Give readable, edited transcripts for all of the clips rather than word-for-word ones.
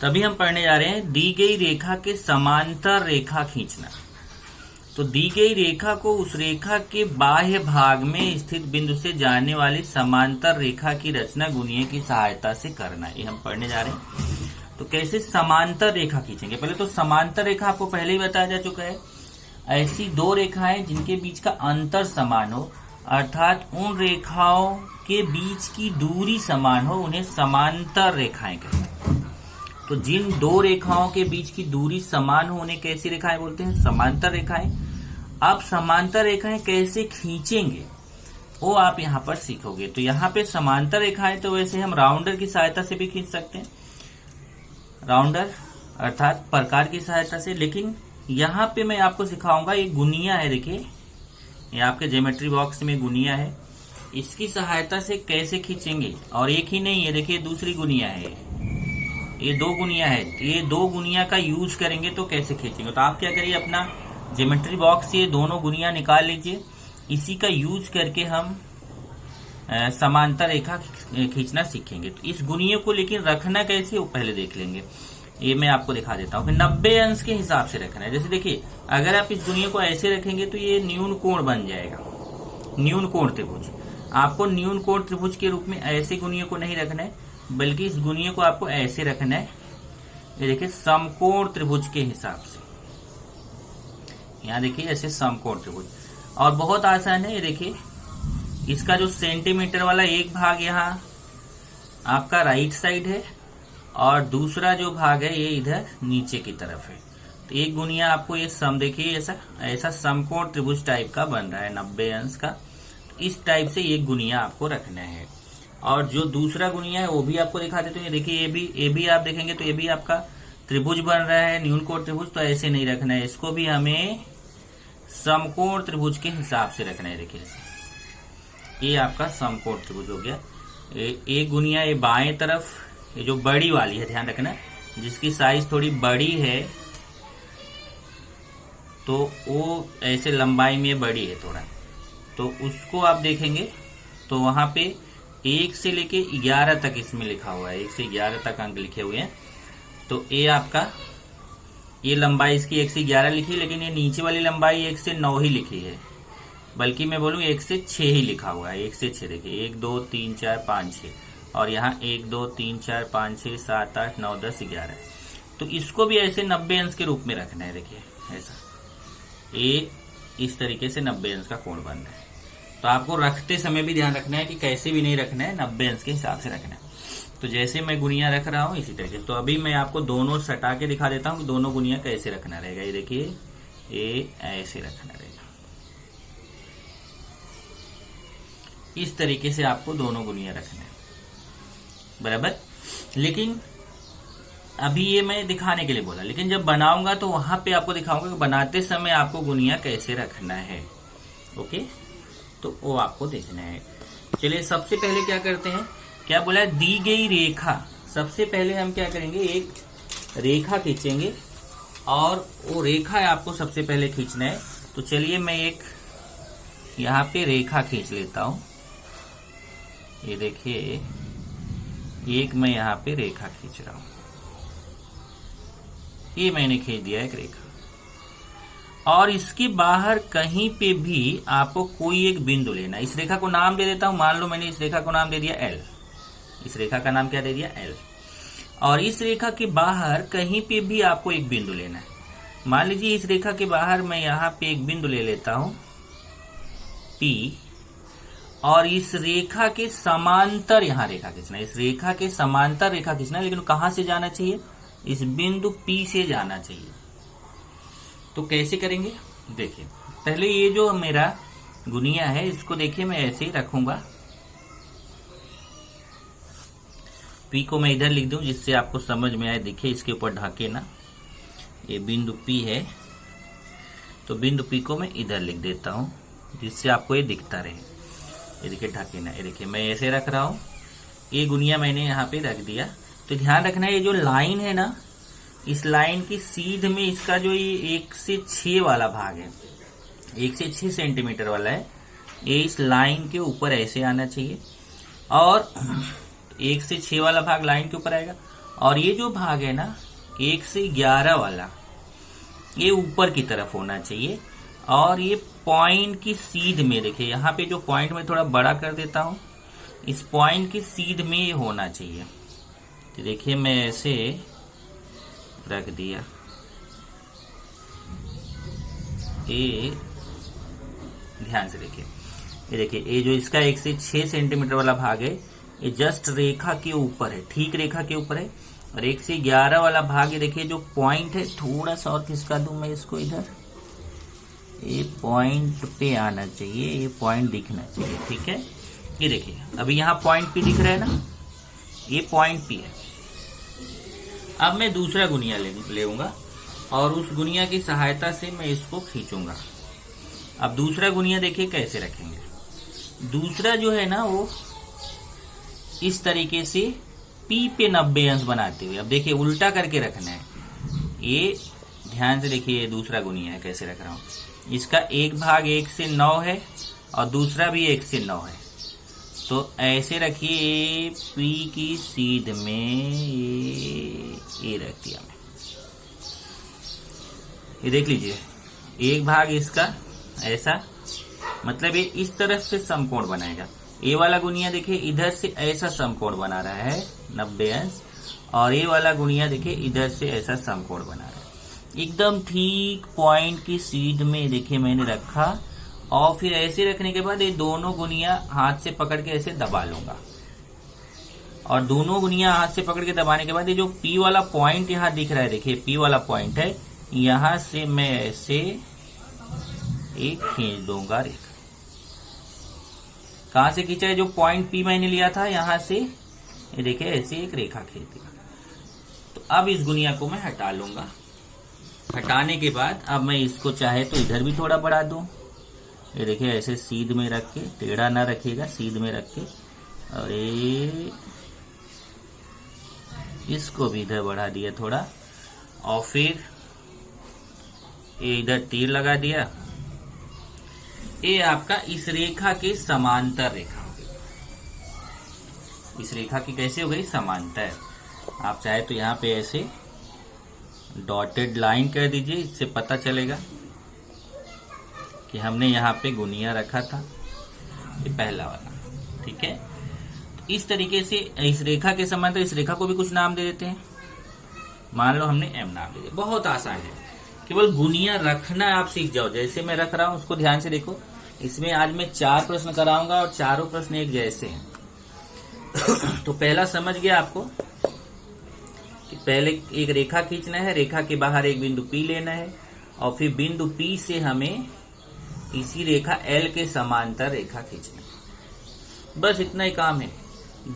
तभी हम पढ़ने जा रहे हैं दी गई रेखा के समांतर रेखा खींचना। तो दी गई रेखा को उस रेखा के बाह्य भाग में स्थित बिंदु से जाने वाली समांतर रेखा की रचना गुणीय की सहायता से करना, ये हम पढ़ने जा रहे हैं। तो कैसे समांतर रेखा खींचेंगे? पहले तो समांतर रेखा आपको पहले ही बताया जा चुका है, ऐसी दो रेखाएं जिनके बीच का अंतर समान हो, अर्थात उन रेखाओं के बीच की दूरी समान हो, उन्हें समांतर रेखाएं कहते हैं। तो जिन दो रेखाओं के बीच की दूरी समान हो उन्हें कैसी रेखाएं बोलते हैं? समांतर रेखाएं। अब समांतर रेखाएं कैसे खींचेंगे वो आप यहाँ पर सीखोगे। तो यहाँ पे समांतर रेखाएं तो वैसे हम राउंडर की सहायता से भी खींच सकते हैं, राउंडर अर्थात प्रकार की सहायता से, लेकिन यहाँ पे मैं आपको सिखाऊंगा एक गुनिया है। देखिए ये आपके ज्योमेट्री बॉक्स में गुनिया है, इसकी सहायता से कैसे खींचेंगे। और एक ही नहीं है, देखिए दूसरी गुनिया है, ये दो गुनिया है। ये दो गुनिया का यूज करेंगे तो कैसे खींचेंगे। तो आप क्या करिए, अपना ज्योमेट्री बॉक्स से दोनों गुनिया निकाल लीजिए, इसी का यूज करके हम समांतर रेखा खींचना सीखेंगे। तो इस गुनिया को लेकिन रखना कैसे वो पहले देख लेंगे, ये मैं आपको दिखा देता हूँ। फिर 90 अंश के हिसाब से रखना है। जैसे देखिए अगर आप इस गुनिया को ऐसे रखेंगे तो ये न्यून कोण बन जाएगा, न्यून कोण त्रिभुज। आपको न्यून कोण त्रिभुज के रूप में ऐसे गुनिया को नहीं रखना है, बल्कि इस गुनिया को आपको ऐसे रखना है, ये देखिए समकोण त्रिभुज के हिसाब से। यहाँ देखिए ऐसे समकोण त्रिभुज, और बहुत आसान है। ये देखिए इसका जो सेंटीमीटर वाला एक भाग यहाँ आपका राइट साइड है और दूसरा जो भाग है ये इधर नीचे की तरफ है। तो एक गुनिया आपको ये सम देखिए ऐसा समकोण त्रिभुज टाइप का बन रहा है 90 अंश का। तो इस टाइप से एक गुनिया आपको रखना है। और जो दूसरा गुनिया है वो भी आपको दिखा देते हैं। देखिए ये भी आप देखेंगे तो ये भी आपका त्रिभुज बन रहा है, न्यून कोण त्रिभुज। तो ऐसे नहीं रखना है, इसको भी हमें समकोण त्रिभुज के हिसाब से रखना है। देखिए ये आपका समकोण त्रिभुज हो गया। एक गुनिया ये बाएं तरफ, ये जो बड़ी वाली है, ध्यान रखना, जिसकी साइज थोड़ी बड़ी है तो वो ऐसे लंबाई में बड़ी है थोड़ा, तो उसको आप देखेंगे तो वहां पे 1 से लेके 11 तक इसमें लिखा हुआ है, 1 से 11 तक अंक लिखे हुए हैं। तो ये आपका ये लंबाई इसकी 1 से 11 लिखी, लेकिन ये नीचे वाली लंबाई 1 से 9 ही लिखी है, बल्कि मैं बोलूँ 1 से 6 ही लिखा हुआ है। 1 से 6 देखिए 1 2 3 4 5 6, और यहाँ 1 2 3 4 5 6 7 8 9 10 11। तो इसको भी ऐसे 90 अंश के रूप में रखना है। देखिए ऐसा ये इस तरीके से 90 अंश का कोण बन रहा है। तो आपको रखते समय भी ध्यान रखना है कि कैसे भी नहीं रखना है, 90 अंश के हिसाब से रखना है। तो जैसे मैं गुनिया रख रहा हूँ इसी तरीके से। तो अभी मैं आपको दोनों सटा के दिखा देता हूँ कि दोनों गुनिया कैसे रखना रहेगा। ये देखिए ये ऐसे रखना रहेगा, इस तरीके से आपको दोनों गुनिया रखना है, बराबर। लेकिन अभी ये मैं दिखाने के लिए बोला, लेकिन जब बनाऊंगा तो वहां पे आपको दिखाऊंगा कि बनाते समय आपको गुनिया कैसे रखना है। ओके, तो वो आपको देखना है। चलिए सबसे पहले क्या करते हैं, क्या बोला है, दी गई रेखा। सबसे पहले हम क्या करेंगे, एक रेखा खींचेंगे, और वो रेखा आपको सबसे पहले खींचना है। तो चलिए मैं एक यहाँ पे रेखा खींच लेता हूं। ये देखिए एक मैं यहाँ पे रेखा खींच रहा हूं, ये मैंने खींच दिया एक रेखा। और इसके बाहर कहीं पे भी आपको कोई एक बिंदु लेना। इस रेखा को नाम दे देता हूं। मान लो मैंने इस रेखा को नाम दे दिया L। इस रेखा का नाम क्या दे दिया, L। और इस रेखा के बाहर कहीं पे भी आपको एक बिंदु लेना है। मान लीजिए इस रेखा के बाहर मैं यहाँ पे एक बिंदु ले लेता हूं P, और इस रेखा के समांतर यहाँ रेखा खींचना है। इस रेखा के समांतर रेखा खींचना है, लेकिन कहां से जाना चाहिए, इस बिंदु P से जाना चाहिए। तो कैसे करेंगे, देखिए पहले ये जो मेरा गुनिया है इसको देखिए मैं ऐसे ही रखूंगा। P को मैं इधर लिख दूं जिससे आपको समझ में आए। देखिए इसके ऊपर ढके ना, ये बिंदु P है, तो बिंदु P को मैं इधर लिख देता हूं जिससे आपको ये दिखता रहे। ये देखिए ढके ना, ये देखिए मैं ऐसे रख रहा हूं। ये गुनिया मैंने यहाँ पे रख दिया। तो ध्यान रखना है ये जो लाइन है ना, इस लाइन की सीध में इसका जो ये 1 से 6 वाला भाग है, 1 से 6 सेंटीमीटर वाला है, ये इस लाइन के ऊपर ऐसे आना चाहिए। और 1 से 6 वाला भाग लाइन के ऊपर आएगा, और ये जो भाग है ना 1 से 11 वाला, ये ऊपर की तरफ होना चाहिए। और ये पॉइंट की सीध में, देखिए यहाँ पे जो पॉइंट में थोड़ा बड़ा कर देता हूं, इस पॉइंट की सीध में ये होना चाहिए। तो देखिए मैं ऐसे रख दिया, ये ध्यान से देखिए, ये देखिए ये जो इसका 1 से 6 सेंटीमीटर वाला भाग है, ये जस्ट रेखा के ऊपर है, ठीक रेखा के ऊपर है। और 1 से 11 वाला भाग, ये देखिए जो पॉइंट है, थोड़ा सा और खिसका दूं मैं इसको इधर, ये पॉइंट पे आना चाहिए, ये पॉइंट दिखना चाहिए, ठीक है। ये देखिए अभी यहाँ पॉइंट पी दिख रहा है ना, ये पॉइंट पी है। अब मैं दूसरा गुनिया लेऊंगा और उस गुनिया की सहायता से मैं इसको खींचूंगा। अब दूसरा गुनिया देखिए कैसे रखेंगे। दूसरा जो है ना वो इस तरीके से पी पे 90 अंश बनाते हुए, अब देखिए उल्टा करके रखना है। ये ध्यान से देखिए, ये दूसरा गुनिया है कैसे रख रहा हूं। इसका एक भाग 1 से 9 है और दूसरा भी 1 से 9 है। तो ऐसे रखिए, पी की सीध में ये रख दिया मैं। ये देख लीजिए, एक भाग इसका ऐसा, मतलब ये इस तरफ से समकोण बनाएगा। ये वाला गुनिया देखिए इधर से ऐसा समकोण बना रहा है 90 अंश, और ये वाला गुनिया देखिए इधर से ऐसा समकोण बना रहा है। एकदम ठीक पॉइंट की सीध में देखिए मैंने रखा, और फिर ऐसे रखने के बाद ये दोनों गुनिया हाथ से पकड़ के ऐसे दबा लूंगा। और दोनों गुनिया हाथ से पकड़ के दबाने के बाद ये जो पी वाला पॉइंट यहाँ दिख रहा है, देखिए पी वाला पॉइंट है, यहां से मैं ऐसे एक खींच दूंगा रेखा। कहां से खींचा है? जो पॉइंट पी मैंने लिया था यहां से, ये देखिए ऐसे एक रेखा खींच दिया। तो अब इस गुनिया को मैं हटा लूंगा। हटाने के बाद अब मैं इसको चाहे तो इधर भी थोड़ा बढ़ा दूं। ये देखिए ऐसे सीध में रख के, टेढ़ा ना रखिएगा, सीध में रख के, और ये इसको भी इधर बढ़ा दिया थोड़ा, और फिर ये इधर तीर लगा दिया। ये आपका इस रेखा के समांतर रेखा हो गई। इस रेखा की कैसे हो गई? समांतर। आप चाहे तो यहाँ पे ऐसे डॉटेड लाइन कर दीजिए, इससे पता चलेगा कि हमने यहाँ पे गुनिया रखा था, ये पहला वाला, ठीक है। तो इस तरीके से इस रेखा के समांतर इस रेखा को भी कुछ नाम दे देते हैं। मान लो हमने एम नाम दे दिया। बहुत आसान है, केवल गुनिया रखना आप सीख जाओ। जैसे मैं रख रहा हूं उसको ध्यान से देखो। इसमें आज मैं 4 प्रश्न कराऊंगा और चारों प्रश्न एक जैसे हैं। तो पहला समझ गया आपको कि पहले एक रेखा खींचना है, रेखा के बाहर एक बिंदु P लेना है, और फिर बिंदु P से हमें इसी रेखा L के समांतर रेखा खींचना है। बस इतना ही काम है।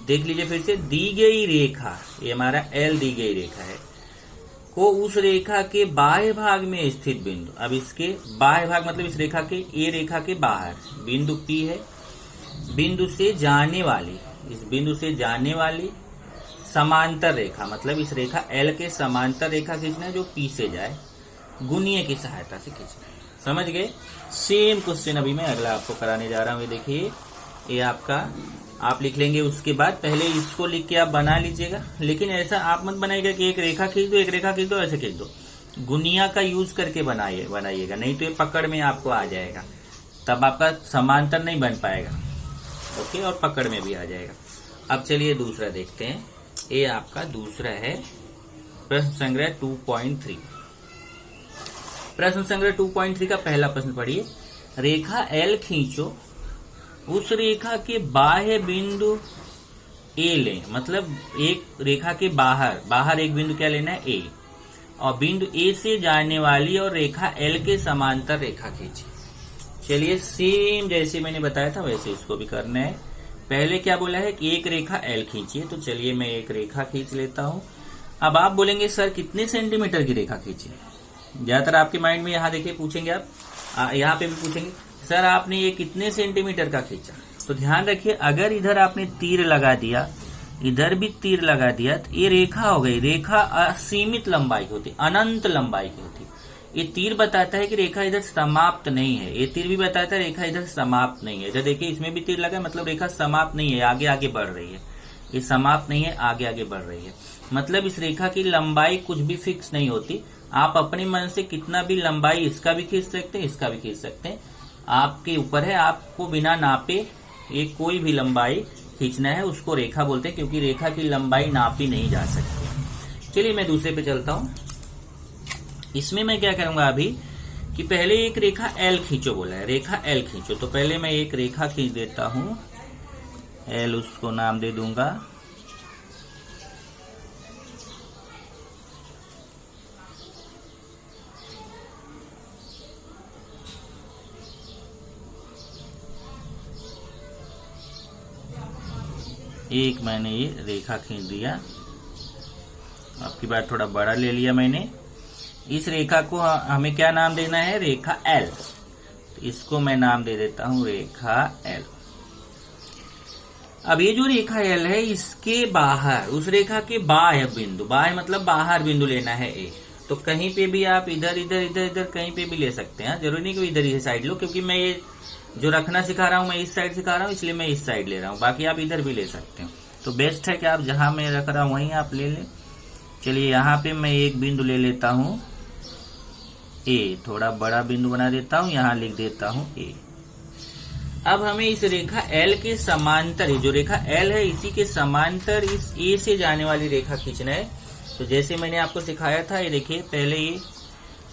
देख लीजिए फिर से, दी गई रेखा, ये हमारा L दी गई रेखा है, को उस रेखा के बाह्य भाग में स्थित बिंदु, अब इसके बाह्य भाग मतलब इस रेखा के, ये रेखा के बाहर बिंदु P है, बिंदु से जाने वाली, इस बिंदु से जाने वाली समांतर रेखा, मतलब इस रेखा L के समांतर रेखा खींचना है जो P से जाए, गुनिया की सहायता से खींचना है। समझ गए? सेम क्वेश्चन अभी मैं अगला आपको कराने जा रहा हूं। ये देखिए, ये आपका आप लिख लेंगे, उसके बाद पहले इसको लिख के आप बना लीजिएगा। लेकिन ऐसा आप मत बनाइएगा कि एक रेखा खींच दो, एक रेखा खींच दो, ऐसे खींच दो। गुनिया का यूज करके बनाइएगा, नहीं तो ये पकड़ में आपको आ जाएगा, तब आपका समांतर नहीं बन पाएगा। ओके, और पकड़ में भी आ जाएगा। अब चलिए दूसरा देखते हैं। ये आपका दूसरा है प्रश्न संग्रह 2.3। प्रश्न संग्रह 2.3 का पहला प्रश्न पढ़िए। रेखा L खींचो, उस रेखा के बाह्य बिंदु A लें, मतलब एक रेखा के बाहर एक बिंदु क्या लेना है? A, और बिंदु A से जाने वाली और रेखा L के समांतर रेखा खींचे। चलिए सेम जैसे मैंने बताया था वैसे इसको भी करना है। पहले क्या बोला है कि एक रेखा L खींचिए, तो चलिए मैं एक रेखा खींच लेता हूं। अब आप बोलेंगे सर कितने सेंटीमीटर की रेखा खींची? ज्यादातर आपके माइंड में यहाँ देखिए पूछेंगे, आप यहाँ पे भी पूछेंगे सर आपने ये कितने सेंटीमीटर का खींचा? तो ध्यान रखिए, अगर इधर आपने तीर लगा दिया, इधर भी तीर लगा दिया, तो ये रेखा हो गई। रेखा असीमित लंबाई की होती, अनंत लंबाई की होती। ये तीर बताता है कि रेखा इधर समाप्त नहीं है, ये तीर भी बताता है रेखा इधर समाप्त नहीं है। इधर देखिए इसमें भी तीर लगा, मतलब रेखा समाप्त नहीं है, आगे आगे बढ़ रही है। ये समाप्त नहीं है, आगे आगे बढ़ रही है। मतलब इस रेखा की लंबाई कुछ भी फिक्स नहीं होती। आप अपने मन से कितना भी लंबाई इसका भी खींच सकते हैं, इसका भी खींच सकते हैं, आपके ऊपर है। आपको बिना नापे एक कोई भी लंबाई खींचना है, उसको रेखा बोलते हैं, क्योंकि रेखा की लंबाई नापी नहीं जा सकती। चलिए मैं दूसरे पे चलता हूं। इसमें मैं क्या करूंगा अभी कि पहले एक रेखा एल खींचो बोला है, रेखा एल खींचो। तो पहले मैं एक रेखा खींच देता हूं, एल, उसको नाम दे दूंगा। एक मैंने ये रेखा खींच दिया। आपकी बात थोड़ा बड़ा ले लिया मैंने। इस रेखा को हमें क्या नाम देना है, रेखा एल। तो इसको मैं नाम दे देता हूं रेखा एल। अब ये जो रेखा एल है, इसके बाहर उस रेखा के बाह्य बिंदु, बाह्य मतलब बाहर बिंदु लेना है ए। तो कहीं पे भी आप इधर इधर इधर इधर कहीं पे भी ले सकते हैं, जरूरी नहीं कि इधर ही साइड लो, क्योंकि मैं ये जो रखना सिखा रहा हूं मैं इस साइड सिखा रहा हूं, इसलिए मैं इस साइड ले रहा हूं। बाकी आप इधर भी ले सकते हो। तो बेस्ट है कि आप जहां मैं रख रहा हूं वहीं आप ले लें। चलिए यहाँ पे मैं एक बिंदु ले लेता हूं ए, थोड़ा बड़ा बिंदु बना देता हूं, यहां लिख देता हूं ए। अब हमें इस रेखा एल के समांतर, जो रेखा एल है इसी के समांतर इस ए से जाने वाली रेखा खींचना है। तो जैसे मैंने आपको सिखाया था, ये देखिए पहले ये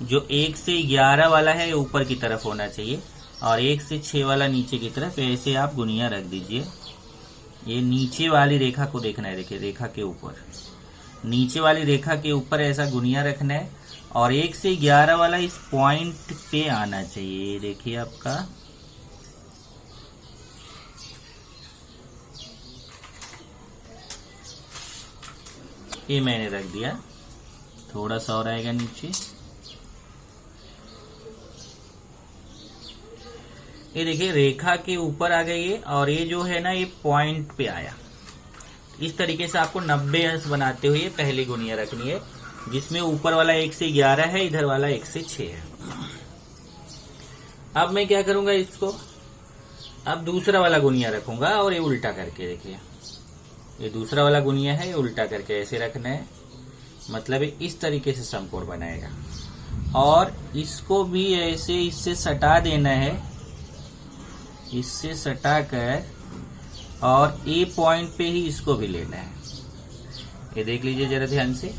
जो 1 से 11 वाला है ये ऊपर की तरफ होना चाहिए, और 1 से 6 वाला नीचे की तरफ। ऐसे आप गुनिया रख दीजिए। ये नीचे वाली रेखा को देखना है, देखिए रेखा के ऊपर, नीचे वाली रेखा के ऊपर ऐसा गुनिया रखना है, और 1 से 11 वाला इस पॉइंट पे आना चाहिए। ये देखिए आपका ये मैंने रख दिया, थोड़ा सा और आएगा नीचे। ये देखिए रेखा के ऊपर आ गई है, और ये जो है ना ये पॉइंट पे आया। इस तरीके से आपको 90 अंश बनाते हुए पहली गुनिया रखनी है, जिसमें ऊपर वाला 1 से 11 है, इधर वाला 1 से 6 है। अब मैं क्या करूंगा, इसको अब दूसरा वाला गुनिया रखूंगा, और ये उल्टा करके देखिए, ये दूसरा वाला गुनिया है, ये उल्टा करके ऐसे रखना है। मतलब इस तरीके से समकोण बनाएगा, और इसको भी ऐसे इससे सटा देना है, इससे सटा कर, और ए पॉइंट पे ही इसको भी लेना है। ये देख लीजिए जरा ध्यान से,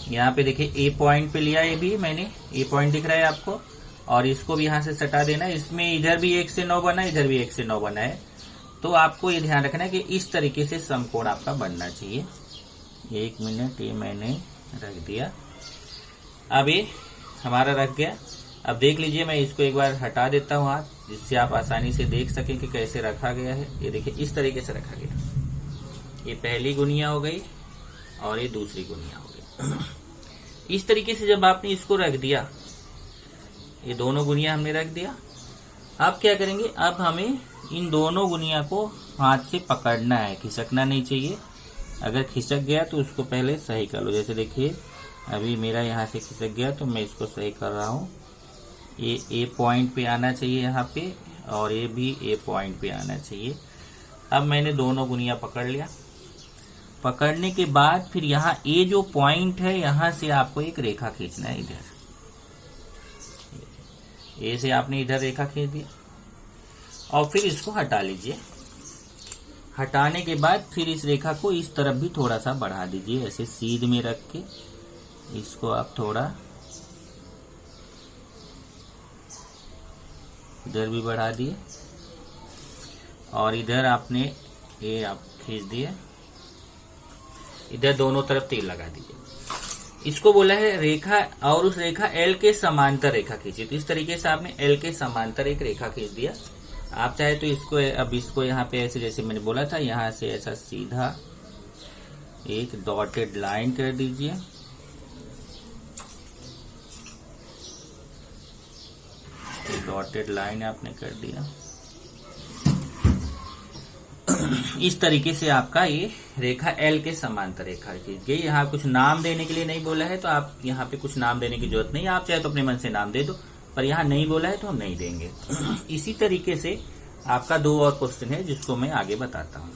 यहाँ पे देखिए ए पॉइंट पे लिया, ये भी मैंने ए पॉइंट दिख रहा है आपको, और इसको भी यहाँ से सटा देना है। इसमें इधर भी 1 से 9 बना है, इधर भी 1 से 9 बना है। तो आपको ये ध्यान रखना है कि इस तरीके से समकोण आपका बनना चाहिए। 1 मिनट, ये मैंने रख दिया। अब ये हमारा रख गया। अब देख लीजिए, मैं इसको एक बार हटा देता हूँ हाथ, जिससे आप आसानी से देख सकें कि कैसे रखा गया है। ये देखिए इस तरीके से रखा गया। ये पहली गुनिया हो गई, और ये दूसरी गुनिया हो गई। इस तरीके से जब आपने इसको रख दिया, ये दोनों गुनिया हमने रख दिया। अब क्या करेंगे, अब हमें इन दोनों गुनिया को हाथ से पकड़ना है, खिसकना नहीं चाहिए। अगर खिसक गया तो उसको पहले सही कर लो। जैसे देखिए अभी मेरा यहाँ से खिसक गया, तो मैं इसको सही कर रहा हूँ। ये ए पॉइंट पे आना चाहिए यहाँ पे, और ये भी ए पॉइंट पे आना चाहिए। अब मैंने दोनों गुनिया पकड़ लिया। पकड़ने के बाद फिर यहाँ ए जो पॉइंट है, यहाँ से आपको एक रेखा खींचना है। इधर ए से आपने इधर रेखा खींच दिया, और फिर इसको हटा लीजिए। हटाने के बाद फिर इस रेखा को इस तरफ भी थोड़ा सा बढ़ा दीजिए, ऐसे सीध में रख के इसको आप थोड़ा इधर भी बढ़ा दिए, और इधर आपने ये आप खींच दिए। इधर दोनों तरफ तेल लगा दीजिए। इसको बोला है रेखा, और उस रेखा एल के समांतर रेखा खींचिए। तो इस तरीके से आपने एल के समांतर एक रेखा खींच दिया। आप चाहे तो इसको, अब इसको यहाँ पे ऐसे जैसे मैंने बोला था, यहाँ से ऐसा सीधा एक डॉटेड लाइन कर दीजिए। डॉटेड लाइन आपने कर दिया। इस तरीके से आपका ये रेखा एल के समांतर रेखा खींच गई। यहाँ कुछ नाम देने के लिए नहीं बोला है, तो आप यहाँ पे कुछ नाम देने की जरूरत नहीं। आप चाहे तो अपने मन से नाम दे दो, पर यहाँ नहीं बोला है तो हम नहीं देंगे। इसी तरीके से आपका 2 और क्वेश्चन है, जिसको मैं आगे बताता हूँ।